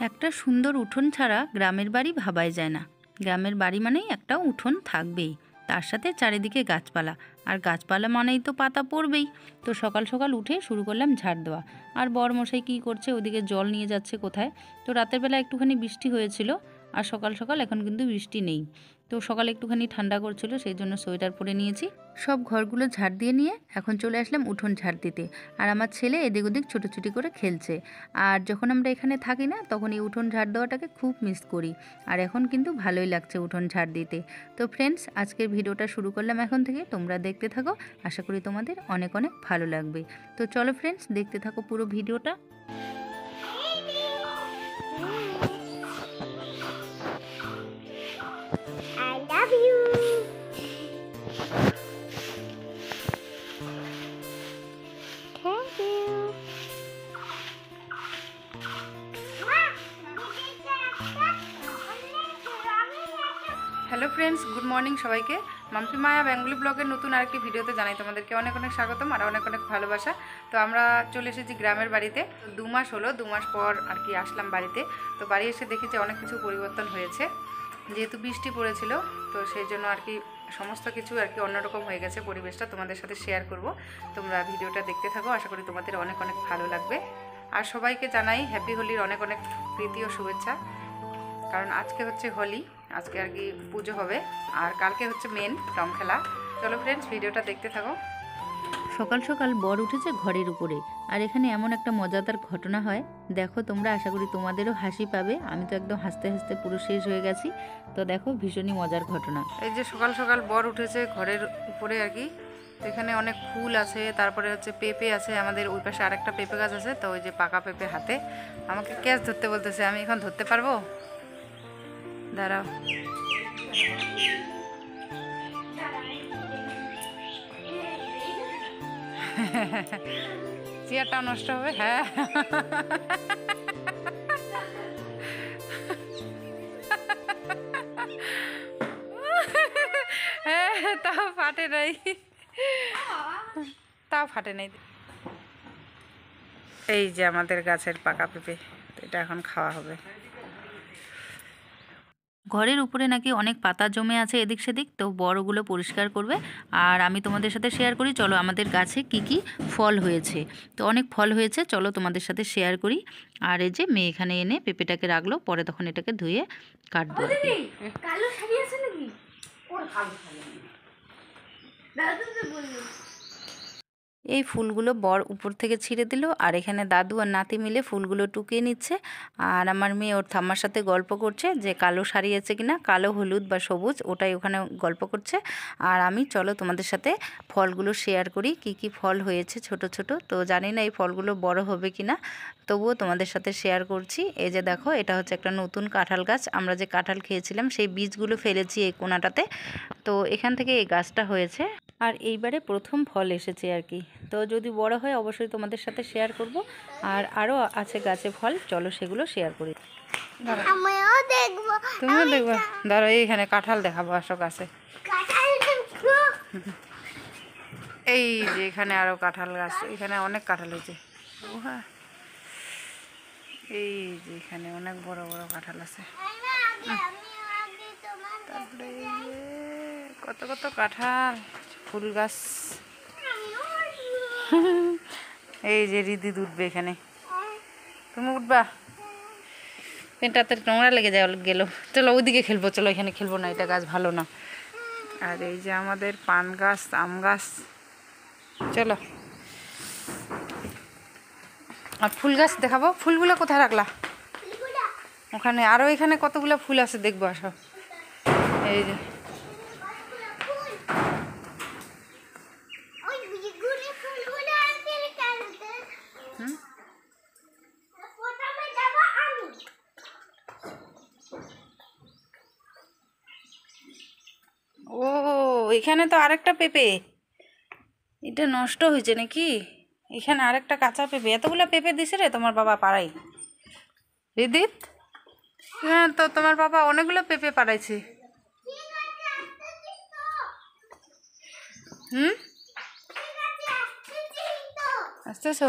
একটা সুন্দর উঠোন ছাড়া গ্রামের বাড়ি ভাবাই যায় না। গ্রামের বাড়ি মানেই একটা উঠোন থাকবেই, তার সাথে চারিদিকে গাছপালা, আর গাছপালা মানেই তো পাতা পড়বেই। তো সকাল সকাল উঠে শুরু করলাম ঝাড় দেওয়া। আর বরমশাই কী করছে, ওদিকে জল নিয়ে যাচ্ছে কোথায়। তো রাতের বেলা একটুখানি বৃষ্টি হয়েছিল, আর সকাল সকাল এখন কিন্তু বৃষ্টি নেই। তো সকালে একটুখানি ঠান্ডা করছিল, সেই জন্য সোয়েটার পরে নিয়েছি। সব ঘরগুলো ঝাড় দিয়ে নিয়ে এখন চলে আসলাম উঠোন ঝাড় দিতে। আর আমার ছেলে এদিক ওদিক ছুটোছুটি করে খেলছে। আর যখন আমরা এখানে থাকি না, তখন এই উঠোন ঝাড় দেওয়াটাকে খুব মিস করি। আর এখন কিন্তু ভালোই লাগছে উঠোন ঝাড় দিতে। তো ফ্রেন্ডস, আজকের ভিডিওটা শুরু করলাম এখন থেকে, তোমরা দেখতে থাকো। আশা করি তোমাদের অনেক অনেক ভালো লাগবে। তো চলো ফ্রেন্ডস, দেখতে থাকো পুরো ভিডিওটা। I love you. Thank you. Hello friends, good morning সবাইকে। মাম্পি মায়া বেঙ্গলি ব্লগের নতুন আরেকটি ভিডিওতে জানাই তোমাদেরকে অনেক অনেক স্বাগতম আর অনেক অনেক ভালোবাসা। তো আমরা চলে এসেছি গ্রামের বাড়িতে। 2 মাস হলো, 2 মাস পর আর কি আসলাম বাড়িতে। তো বাড়ি এসে দেখি যে অনেক কিছু পরিবর্তন হয়েছে, যেহেতু বৃষ্টি পড়েছিল। তো সেই জন্য আর কি সমস্ত কিছু আর কি অন্যরকম হয়ে গেছে। পরিবেশটা তোমাদের সাথে শেয়ার করব, তোমরা ভিডিওটা দেখতে থাকো। আশা করি তোমাদের অনেক অনেক ভালো লাগবে। আর সবাইকে জানাই হ্যাপি হোলির অনেক অনেক প্রীতি ও শুভেচ্ছা। কারণ আজকে হচ্ছে হোলি, আজকে আর কি পুজো হবে, আর কালকে হচ্ছে মেন রং খেলা। চলো ফ্রেন্ডস, ভিডিওটা দেখতে থাকো। সকাল সকাল বর উঠেছে ঘরের উপরে, আর এখানে এমন একটা মজাদার ঘটনা হয়, দেখো তোমরা। আশা করি তোমাদেরও হাসি পাবে। আমি তো একদম হাসতে হাসতে পুরো শেষ হয়ে গেছি। তো দেখো, ভীষণই মজার ঘটনা। এই যে সকাল সকাল বর উঠেছে ঘরের উপরে আর কি। তো এখানে অনেক ফুল আছে, তারপরে হচ্ছে পেঁপে আছে, আমাদের ওই পাশে আরেকটা পেঁপে গাছ আছে। তো ওই যে পাকা পেঁপে হাতে আমাকে ক্যাচ ধরতে বলতেছে। আমি এখন ধরতে পারবো? দাঁড়াও। চেয়ারটা নষ্ট হবে। হ্যাঁ, হ্যাঁ, তাও ফাটে নাই, তাও ফাটে নাই। এই যে আমাদের গাছের পাকা পেঁপে, এটা এখন খাওয়া হবে। ঘরের উপরে নাকি অনেক পাতা জমে আছে এদিক সেদিক, তো বড়গুলো পরিষ্কার করবে। আর আমি তোমাদের সাথে শেয়ার করি, চলো আমাদের গাছে কি কি ফল হয়েছে। তো অনেক ফল হয়েছে, চলো তোমাদের সাথে শেয়ার করি। আর এই যে মেয়ে এখানে এনে পেঁপেটাকে রাখলো, পরে তখন এটাকে ধুয়ে কাটবো আর কি। কালো শাড়ি আছে নাকি? ওর কালো শাড়ি নেই। দাদু তো বললো এই ফুলগুলো বর উপর থেকে ছিঁড়ে দিল, আর এখানে দাদু আর নাতি মিলে ফুলগুলো টুকিয়ে নিচ্ছে। আর আমার মেয়ে ওর ঠাম্মার সাথে গল্প করছে যে কালো শাড়ি আছে কিনা, কালো, হলুদ বা সবুজ, ওটাই ওখানে গল্প করছে। আর আমি চলো তোমাদের সাথে ফলগুলো শেয়ার করি, কি কি ফল হয়েছে ছোট ছোট। তো জানি না এই ফলগুলো বড় হবে কিনা, তবুও তোমাদের সাথে শেয়ার করছি। এই যে দেখো, এটা হচ্ছে একটা নতুন কাঁঠাল গাছ। আমরা যে কাঁঠাল খেয়েছিলাম সেই বীজগুলো ফেলেছি এই কোনাটাতে। তো এখান থেকে এই গাছটা হয়েছে, আর এইবারে প্রথম ফল এসেছে আর কি। তো যদি বড় হয় অবশ্যই তোমাদের সাথে শেয়ার করব। আর আরও আছে গাছে ফল, চলো সেগুলো শেয়ার করি। আমিও দেখবো। তুমিও দেখবা? ধরো, এইখানে কাঁঠাল দেখাবো, আসো গাছে। কাঁঠাল দেখবো। এই যে এখানে আরও কাঁঠাল গাছ, এখানে অনেক কাঁঠাল হয়েছে। ও হ্যাঁ, এই যে এখানে অনেক বড় বড় কাঁঠাল আছে। তারপরে এই যে কত কত কাঁঠাল, ফুল গাছ। এই যে রিদি উঠবে এখানে, তুমি উঠবা? পেনটাতে নোংরা লেগে গেল। চলো ওইদিকে খেলবো, চলো এখানে খেলবো না, এটা গাছ ভালো না। আর এই যে আমাদের পান গাছ, আম গাছ। চলো, আর ফুল গাছ দেখাবো। ফুলগুলো কোথায় রাখলা? ওখানে আরও এখানে কতগুলো ফুল আছে, দেখবো, আসো। এই যে ও, এখানে তো আরেকটা পেঁপে, এটা নষ্ট হয়েছে নাকি? এখানে আরেকটা কাঁচা পেঁপে, এতগুলো পেঁপে দিছে রে তোমার বাবা পাড়াই। রিদিত, হ্যাঁ, তো তোমার বাবা অনেকগুলো পেঁপে পাড়াইছে। আসতেছো?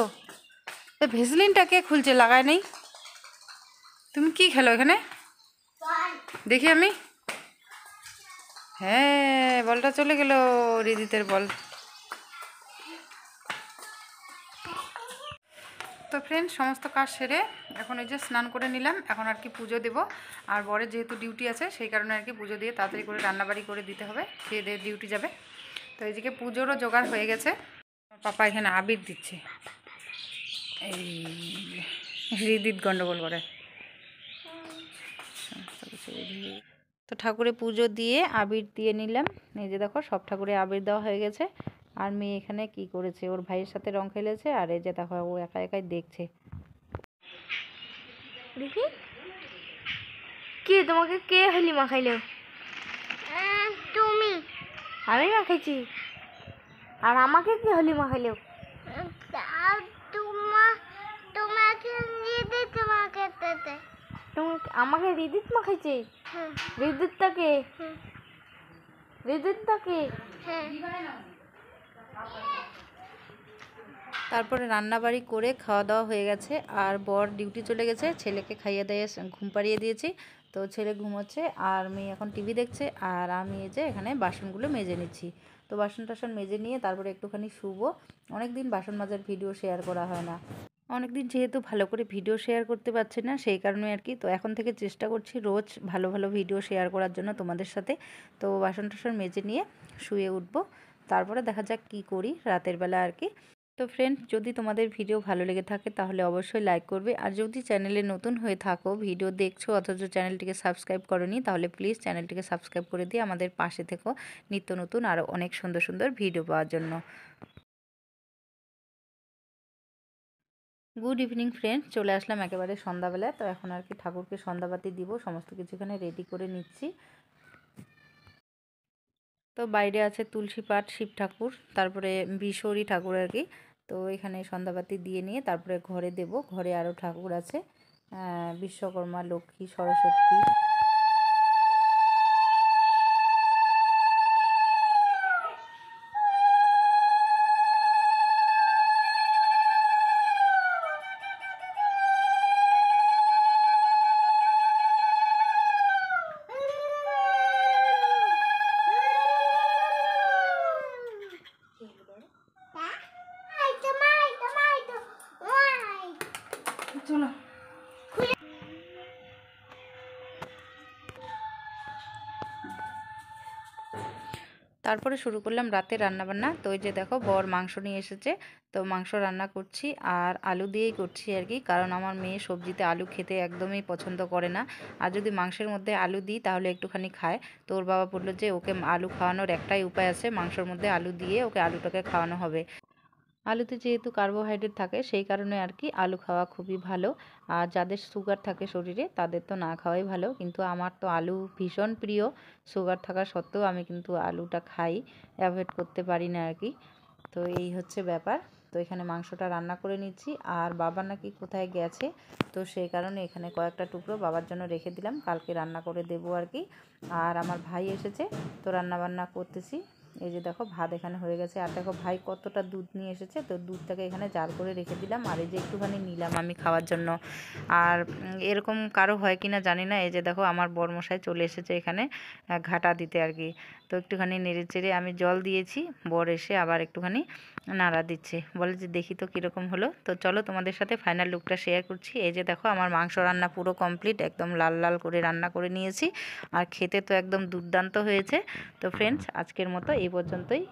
ভেসলিনটা কে খুলছে, লাগায় নেই? তুমি কি খেলো এখানে দেখি আমি? হ্যাঁ, বলটা চলে গেল, রিদিতের বল। তো ফ্রেন্ড, সমস্ত কাজ সেরে এখন ওই যে স্নান করে নিলাম। এখন আর কি পুজো দেবো। আর বরের যেহেতু ডিউটি আছে সেই কারণে আর কি পুজো দিয়ে তাড়াতাড়ি করে রান্নাবাড়ি করে দিতে হবে, খেয়ে দিয়ে ডিউটি যাবে। তো এইদিকে পুজোরও জোগাড় হয়ে গেছে। পাপা এখানে আবির দিচ্ছে, এই হৃদিত গন্ডগোল করে। তো ঠাকুরে পুজো দিয়ে আবির দিয়ে নিলাম। এই যে দেখো সব ঠাকুরে আবির দেওয়া হয়ে গেছে। আর মেয়ে এখানে কি করেছে, ওর ভাইয়ের সাথে রং খেলেছে। আর এই যে দেখো ও একা একাই দেখছে। দেখি কে তোমাকে কে হোলি মাখাইলো? তুমি। আমি মাখাইছি? আর আমাকে কে হোলি মাখাইলো? তোমাকে রিদিত মাখাইতে। আমাকে রিদিত মাখাইছে? রিদিতটাকে? রিদিতটাকে? তারপরে রান্নাবাড়ি করে খাওয়া দাওয়া হয়ে গেছে। আর বর ডিউটি চলে গেছে, ছেলেকে খাইয়ে দিয়ে ঘুম পাড়িয়ে দিয়েছি। তো ছেলে ঘুমোচ্ছে আর মেয়ে এখন টিভি দেখছে। আর আমি এই যে এখানে বাসনগুলো মেজে নিচ্ছি। তো বাসন টাসন মেজে নিয়ে তারপরে একটুখানি শুবো। অনেক দিন বাসন মাজার ভিডিও শেয়ার করা হয় না। অনেক দিন যেহেতু ভালো করে ভিডিও শেয়ার করতে পারছি না, সেই কারণে আর কি। তো এখন থেকে চেষ্টা করছি রোজ ভালো ভালো ভিডিও শেয়ার করার জন্য তোমাদের সাথে। তো বাসন টাসন মেজে নিয়ে শুয়ে উঠবো। তারপরে দেখা যাক কী করি রাতের বেলা আর কি। তো ফ্রেন্ড, যদি তোমাদের ভিডিও ভালো লেগে থাকে তাহলে অবশ্যই লাইক করবে। আর যদি চ্যানেলে নতুন হয়ে থাকো, ভিডিও দেখছো অথচ চ্যানেলটিকে সাবস্ক্রাইব করোনি, তাহলে প্লিজ চ্যানেলটিকে সাবস্ক্রাইব করে দিয়ে আমাদের পাশে থেকো নিত্য নতুন আরও অনেক সুন্দর সুন্দর ভিডিও পাওয়ার জন্য। গুড ইভিনিং ফ্রেন্ড, চলে আসলাম একেবারে সন্ধ্যাবেলায়। তো এখন আর কি ঠাকুরকে সন্ধ্যাবাতি দিব, সমস্ত কিছু এখানে রেডি করে নিচ্ছি। তো বাইরে আছে তুলসী পাট, শিব ঠাকুর, তারপরে বিশ্বরী ঠাকুর আর কি। তো এখানে সন্ধ্যাবাতি দিয়ে নিয়ে তারপরে ঘরে দেব। ঘরে আরও ঠাকুর আছে, বিশ্বকর্মা, লক্ষ্মী, সরস্বতী। চলো তারপরে শুরু করলাম রাতে রান্নাবান্না। তো ওই যে দেখো বর মাংস নিয়ে এসেছে, তো মাংস রান্না করছি। আর আলু দিয়েই করছি আর কি, কারণ আমার মেয়ে সবজিতে আলু খেতে একদমই পছন্দ করে না। আর যদি মাংসের মধ্যে আলু দিই তাহলে একটুখানি খায়। তো ওর বাবা বললো যে ওকে আলু খাওয়ানোর একটাই উপায় আছে, মাংসের মধ্যে আলু দিয়ে ওকে আলুটাকে খাওয়ানো হবে। আলুতে যেহেতু কার্বোহাইড্রেট থাকে সেই কারণে আর কি আলু খাওয়া খুবই ভালো। আর যাদের সুগার থাকে শরীরে তাদের তো না খাওয়াই ভালো, কিন্তু আমার তো আলু ভীষণ প্রিয়। সুগার থাকা সত্ত্বেও আমি কিন্তু আলুটা খাই, অ্যাভয়েড করতে পারি না আর কি। তো এই হচ্ছে ব্যাপার। তো এখানে মাংসটা রান্না করে নিচ্ছি। আর বাবা নাকি কোথায় গেছে, তো সেই কারণে এখানে কয়েকটা টুকরো বাবার জন্য রেখে দিলাম, কালকে রান্না করে দেবো আর কি। আর আমার ভাই এসেছে, তো রান্না বান্না করতেছি। এই যে দেখো ভাত এখানে হয়ে গেছে। আর দেখো ভাই কতটা দুধ নিয়ে এসেছে, তো দুধটাকে এখানে জার করে রেখে দিলাম। আর এই যে একটুখানি নিলাম আমি খাওয়ার জন্য। আর এরকম কারো হয় কি না জানি না। এই যে দেখো আমার বরমশাই চলে এসেছে এখানে ঘাটা দিতে আর কি। তো একটুখানি নেড়ে চেড়ে আমি জল দিয়েছি, বর এসে আবার একটুখানি নাড়া দিচ্ছে, বলে যে দেখি তো কীরকম হলো। তো চলো তোমাদের সাথে ফাইনাল লুকটা শেয়ার করছি। এই যে দেখো আমার মাংস রান্না পুরো কমপ্লিট, একদম লাল লাল করে রান্না করে নিয়েছি। আর খেতে তো একদম দুর্দান্ত হয়েছে। তো ফ্রেন্ডস, আজকের মতো এই পর্যন্তই।